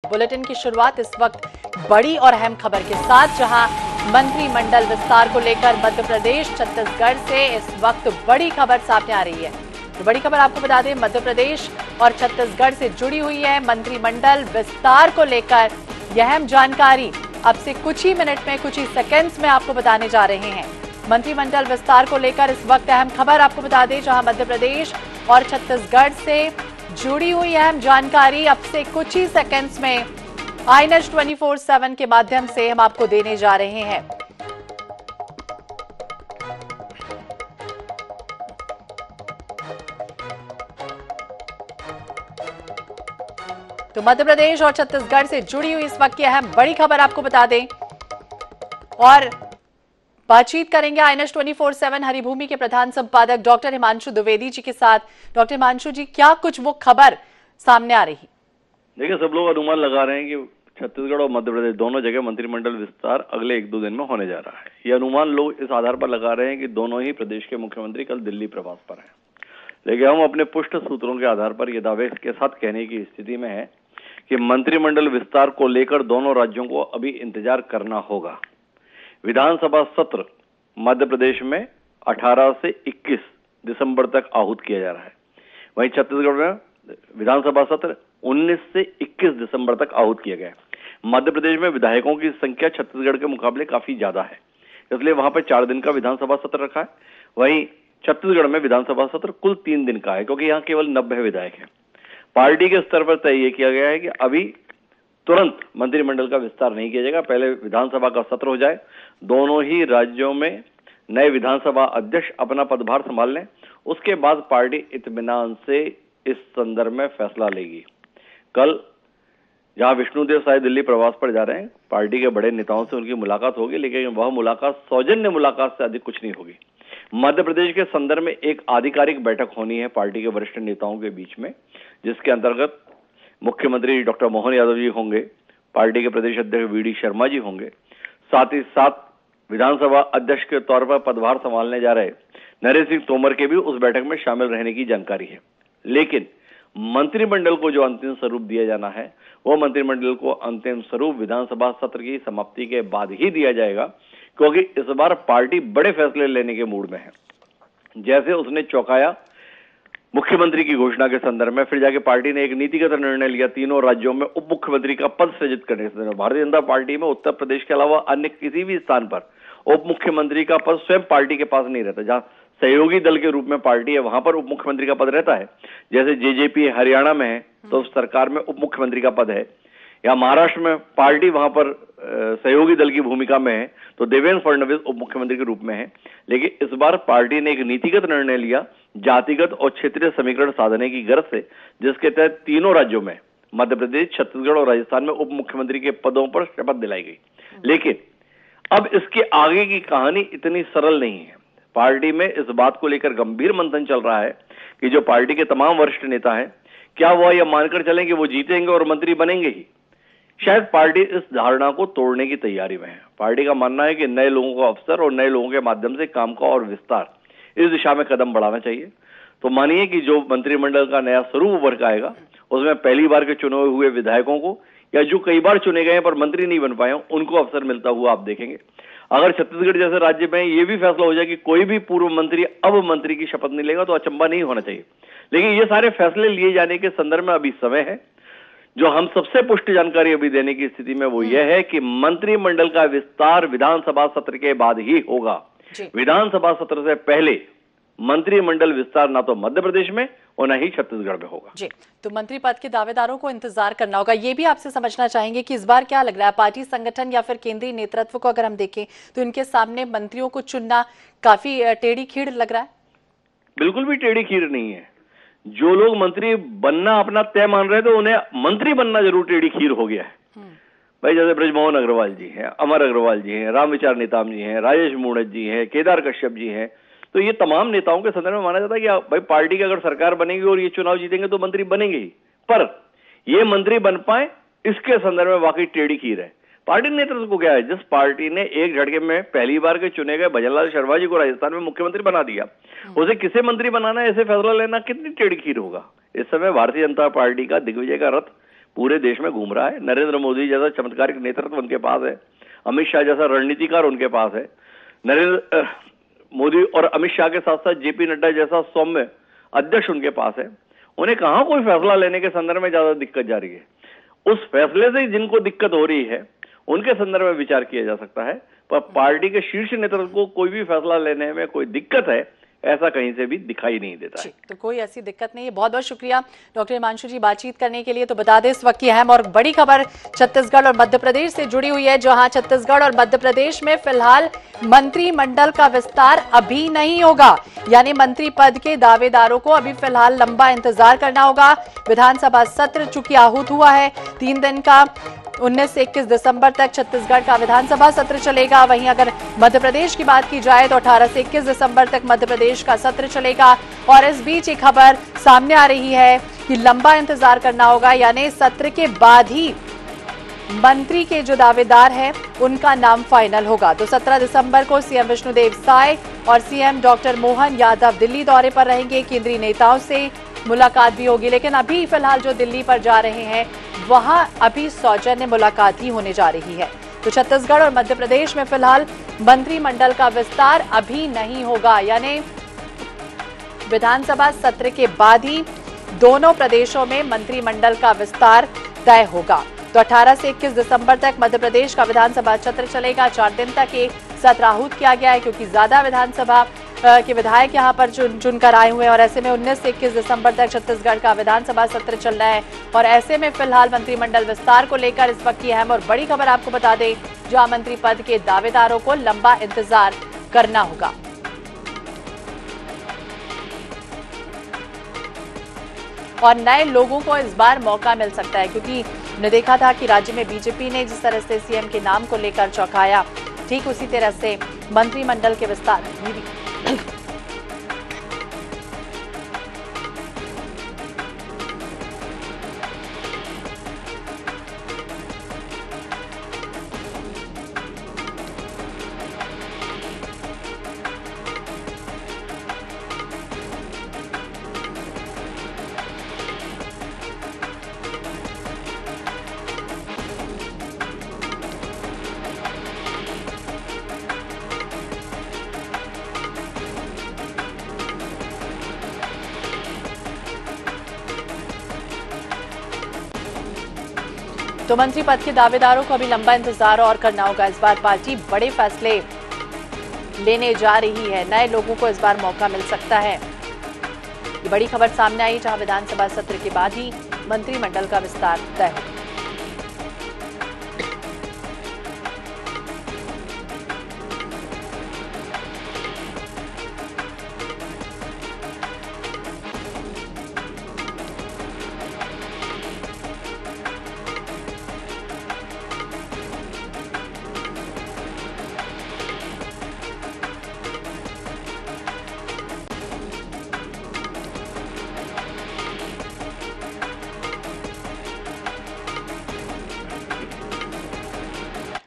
Bulletin की शुरुआत इस वक्त बड़ी और अहम खबर के साथ, जहां मंत्रिमंडल विस्तार को लेकर मध्य प्रदेश छत्तीसगढ़ से इस वक्त बड़ी खबर सामने आ रही है। तो बड़ी खबर आपको बता दें, मध्य प्रदेश और छत्तीसगढ़ से जुड़ी हुई है। मंत्रिमंडल विस्तार को लेकर यह अहम जानकारी अब से कुछ ही मिनट में, कुछ ही सेकेंड्स में आपको बताने जा रहे हैं। मंत्रिमंडल विस्तार को लेकर इस वक्त अहम खबर आपको बता दें, जहां मध्य प्रदेश और छत्तीसगढ़ से जुड़ी हुई अहम जानकारी अब से कुछ ही सेकंड्स में INS 24/7 के माध्यम से हम आपको देने जा रहे हैं। तो मध्य प्रदेश और छत्तीसगढ़ से जुड़ी हुई इस वक्त की अहम बड़ी खबर आपको बता दें और बातचीत करेंगे INS 24/7 हरिभूमि के प्रधान संपादक डॉक्टर हिमांशु द्विवेदी जी के साथ। डॉक्टर हिमांशु जी, क्या कुछ वो खबर सामने आ रही? देखिए, सब लोग अनुमान लगा रहे हैं कि छत्तीसगढ़ और मध्य प्रदेश दोनों जगह मंत्रिमंडल विस्तार अगले 1-2 दिन में होने जा रहा है। ये अनुमान लोग इस आधार पर लगा रहे हैं कि दोनों ही प्रदेश के मुख्यमंत्री कल दिल्ली प्रवास पर हैं। लेकिन हम अपने पुष्ट सूत्रों के आधार पर यह दावे के साथ कहने की स्थिति में है कि मंत्रिमंडल विस्तार को लेकर दोनों राज्यों को अभी इंतजार करना होगा। विधानसभा सत्र मध्य प्रदेश में 18 से 21 दिसंबर तक आहूत किया जा रहा है। वहीं छत्तीसगढ़ में विधानसभा सत्र 19 से 21 दिसंबर तक आहूत किया गया है। मध्य प्रदेश में विधायकों की संख्या छत्तीसगढ़ के मुकाबले काफी ज्यादा है, इसलिए वहां पर 4 दिन का विधानसभा सत्र रखा है। वहीं छत्तीसगढ़ में विधानसभा सत्र कुल 3 दिन का है, क्योंकि यहाँ केवल 90 विधायक हैं। पार्टी के स्तर पर तय ये किया गया है कि अभी तुरंत मंत्रिमंडल का विस्तार नहीं किया जाएगा, पहले विधानसभा का सत्र हो जाए, दोनों ही राज्यों में नए विधानसभा अध्यक्ष अपना पदभार संभाल लें, उसके बाद पार्टी इत्मीनान से इस संदर्भ में फैसला लेगी। कल जहां विष्णुदेव साय दिल्ली प्रवास पर जा रहे हैं, पार्टी के बड़े नेताओं से उनकी मुलाकात होगी, लेकिन वह मुलाकात सौजन्य मुलाकात से अधिक कुछ नहीं होगी। मध्य प्रदेश के संदर्भ में एक आधिकारिक बैठक होनी है पार्टी के वरिष्ठ नेताओं के बीच में, जिसके अंतर्गत मुख्यमंत्री डॉक्टर मोहन यादव जी होंगे, पार्टी के प्रदेश अध्यक्ष VD शर्मा जी होंगे, साथ ही साथ विधानसभा अध्यक्ष के तौर पर पदभार संभालने जा रहे नरेंद्र सिंह तोमर के भी उस बैठक में शामिल रहने की जानकारी है। लेकिन मंत्रिमंडल को जो अंतिम स्वरूप दिया जाना है, वो मंत्रिमंडल को अंतिम स्वरूप विधानसभा सत्र की समाप्ति के बाद ही दिया जाएगा, क्योंकि इस बार पार्टी बड़े फैसले लेने के मूड में है। जैसे उसने चौंकाया मुख्यमंत्री की घोषणा के संदर्भ में, फिर जाके पार्टी ने एक नीतिगत निर्णय लिया तीनों राज्यों में उप मुख्यमंत्री का पद सृजित करने के संदर्भ में। भारतीय जनता पार्टी में उत्तर प्रदेश के अलावा अन्य किसी भी स्थान पर उप मुख्यमंत्री का पद स्वयं पार्टी के पास नहीं रहता। जहां सहयोगी दल के रूप में पार्टी है, वहां पर उप मुख्यमंत्री का पद रहता है। जैसे JJP हरियाणा में है तो सरकार में उप मुख्यमंत्री का पद है, या महाराष्ट्र में पार्टी वहां पर सहयोगी दल की भूमिका में है तो देवेंद्र फडणवीस उप मुख्यमंत्री के रूप में है। लेकिन इस बार पार्टी ने एक नीतिगत निर्णय लिया जातिगत और क्षेत्रीय समीकरण साधने की गर्ज से, जिसके तहत तीनों राज्यों में मध्य प्रदेश, छत्तीसगढ़ और राजस्थान में उप मुख्यमंत्री के पदों पर शपथ दिलाई गई। लेकिन अब इसके आगे की कहानी इतनी सरल नहीं है। पार्टी में इस बात को लेकर गंभीर मंथन चल रहा है कि जो पार्टी के तमाम वरिष्ठ नेता हैं, क्या वह यह मानकर चलें कि वो जीतेंगे और मंत्री बनेंगे ही? शायद पार्टी इस धारणा को तोड़ने की तैयारी में है। पार्टी का मानना है कि नए लोगों को अवसर और नए लोगों के माध्यम से काम का और विस्तार, इस दिशा में कदम बढ़ाना चाहिए। तो मानिए कि जो मंत्रिमंडल का नया स्वरूप उभर के आएगा, उसमें पहली बार के चुने हुए विधायकों को, या जो कई बार चुने गए पर मंत्री नहीं बन पाए, उनको अवसर मिलता हुआ आप देखेंगे। अगर छत्तीसगढ़ जैसे राज्य में ये भी फैसला हो जाए कि कोई भी पूर्व मंत्री अब मंत्री की शपथ नहीं लेगा, तो अचंभा नहीं होना चाहिए। लेकिन ये सारे फैसले लिए जाने के संदर्भ में अभी समय है। जो हम सबसे पुष्ट जानकारी अभी देने की स्थिति में वो यह है कि मंत्रिमंडल का विस्तार विधानसभा सत्र के बाद ही होगा। विधानसभा सत्र से पहले मंत्रिमंडल विस्तार ना तो मध्य प्रदेश में और न ही छत्तीसगढ़ में होगा। जी, तो मंत्री पद के दावेदारों को इंतजार करना होगा। ये भी आपसे समझना चाहेंगे कि इस बार क्या लग रहा है, पार्टी संगठन या फिर केंद्रीय नेतृत्व को अगर हम देखें तो इनके सामने मंत्रियों को चुनना काफी टेढ़ी खीर लग रहा है? बिल्कुल भी टेढ़ी खीर नहीं है। जो लोग मंत्री बनना अपना तय मान रहे थे, उन्हें मंत्री बनना जरूर टेढ़ी खीर हो गया है। भाई, जैसे ब्रजमोहन अग्रवाल जी हैं, अमर अग्रवाल जी हैं, रामविचार नेताम जी हैं, राजेश मूणत जी हैं, केदार कश्यप जी हैं, तो ये तमाम नेताओं के संदर्भ में माना जाता है कि भाई पार्टी की अगर सरकार बनेगी और ये चुनाव जीतेंगे तो मंत्री बनेंगे ही, पर ये मंत्री बन पाए इसके संदर्भ में वाकई टेढ़ी खीर है। पार्टी नेतृत्व को क्या है, जिस पार्टी ने एक झटके में पहली बार के चुने गए भजनलाल शर्मा जी को राजस्थान में मुख्यमंत्री बना दिया, उसे किसे मंत्री बनाना है ऐसे फैसला लेना कितनी टेढ़ी खीर होगा। इस समय भारतीय जनता पार्टी का दिग्विजय का रथ पूरे देश में घूम रहा है। नरेंद्र मोदी जैसा चमत्कारिक नेतृत्व उनके पास है, अमित शाह जैसा रणनीतिकार उनके पास है, नरेंद्र मोदी और अमित शाह के साथ साथ जेपी नड्डा जैसा सौम्य अध्यक्ष उनके पास है। उन्हें कहां कोई फैसला लेने के संदर्भ में ज्यादा दिक्कत जा रही है। उस फैसले से जिनको दिक्कत हो रही है उनके संदर्भ में विचार किया जा सकता है, पर पार्टी के शीर्ष नेतृत्व को कोई भी फैसला लेने में कोई दिक्कत है ऐसा कहीं से भी दिखाई नहीं देता है। तो कोई ऐसी दिक्कत नहीं है। बहुत बहुत शुक्रिया डॉक्टर हिमांशु जी बातचीत करने के लिए। तो बता दें इस वक्त की अहम और बड़ी खबर छत्तीसगढ़ और मध्य प्रदेश से जुड़ी हुई है, जहां छत्तीसगढ़ और मध्य प्रदेश में फिलहाल मंत्रिमंडल का विस्तार अभी नहीं होगा, यानी मंत्री पद के दावेदारों को अभी फिलहाल लंबा इंतजार करना होगा। विधानसभा सत्र चूंकि आहूत हुआ है 3 दिन का, 19 से 21 दिसंबर तक छत्तीसगढ़ का विधानसभा सत्र चलेगा। वहीं अगर मध्य प्रदेश की बात की जाए तो 18 से 21 दिसंबर तक मध्य प्रदेश का सत्र चलेगा। और इस बीच एक खबर सामने आ रही है कि लंबा इंतजार करना होगा, यानी सत्र के बाद ही मंत्री के जो दावेदार हैं उनका नाम फाइनल होगा। तो 17 दिसंबर को सीएम विष्णुदेव साय और सीएम डॉक्टर मोहन यादव दिल्ली दौरे पर रहेंगे। केंद्रीय नेताओं से मुलाकात भी होगी, लेकिन अभी फिलहाल जो दिल्ली पर जा रहे हैं वहां अभी सौजन्य मुलाकात ही होने जा रही है। तो छत्तीसगढ़ और मध्य प्रदेश में फिलहाल मंत्रिमंडल का विस्तार अभी नहीं होगा, यानी विधानसभा सत्र के बाद ही दोनों प्रदेशों में मंत्रिमंडल का विस्तार तय होगा। तो 18 से 21 दिसंबर तक मध्य प्रदेश का विधानसभा सत्र चलेगा। 4 दिन तक ये सत्र आहूत किया गया है क्योंकि ज्यादा विधानसभा के विधायक यहां पर चुनकर आए हुए हैं और ऐसे में 19 से 21 दिसंबर तक छत्तीसगढ़ का विधानसभा सत्र चल रहा है। और ऐसे में फिलहाल मंत्रिमंडल विस्तार को लेकर इस वक्त की अहम और बड़ी खबर आपको बता दें, जहां मंत्री पद के दावेदारों को लंबा इंतजार करना होगा। और नए लोगों को इस बार मौका मिल सकता है, क्योंकि हमने देखा था कि राज्य में बीजेपी ने जिस तरह से सीएम के नाम को लेकर चौंकाया, ठीक उसी तरह से मंत्रिमंडल के विस्तार में भी तो मंत्री पद के दावेदारों को अभी लंबा इंतजार और करना होगा। इस बार पार्टी बड़े फैसले लेने जा रही है, नए लोगों को इस बार मौका मिल सकता है। ये बड़ी खबर सामने आई, जहां विधानसभा सत्र के बाद ही मंत्रिमंडल का विस्तार तय होगा।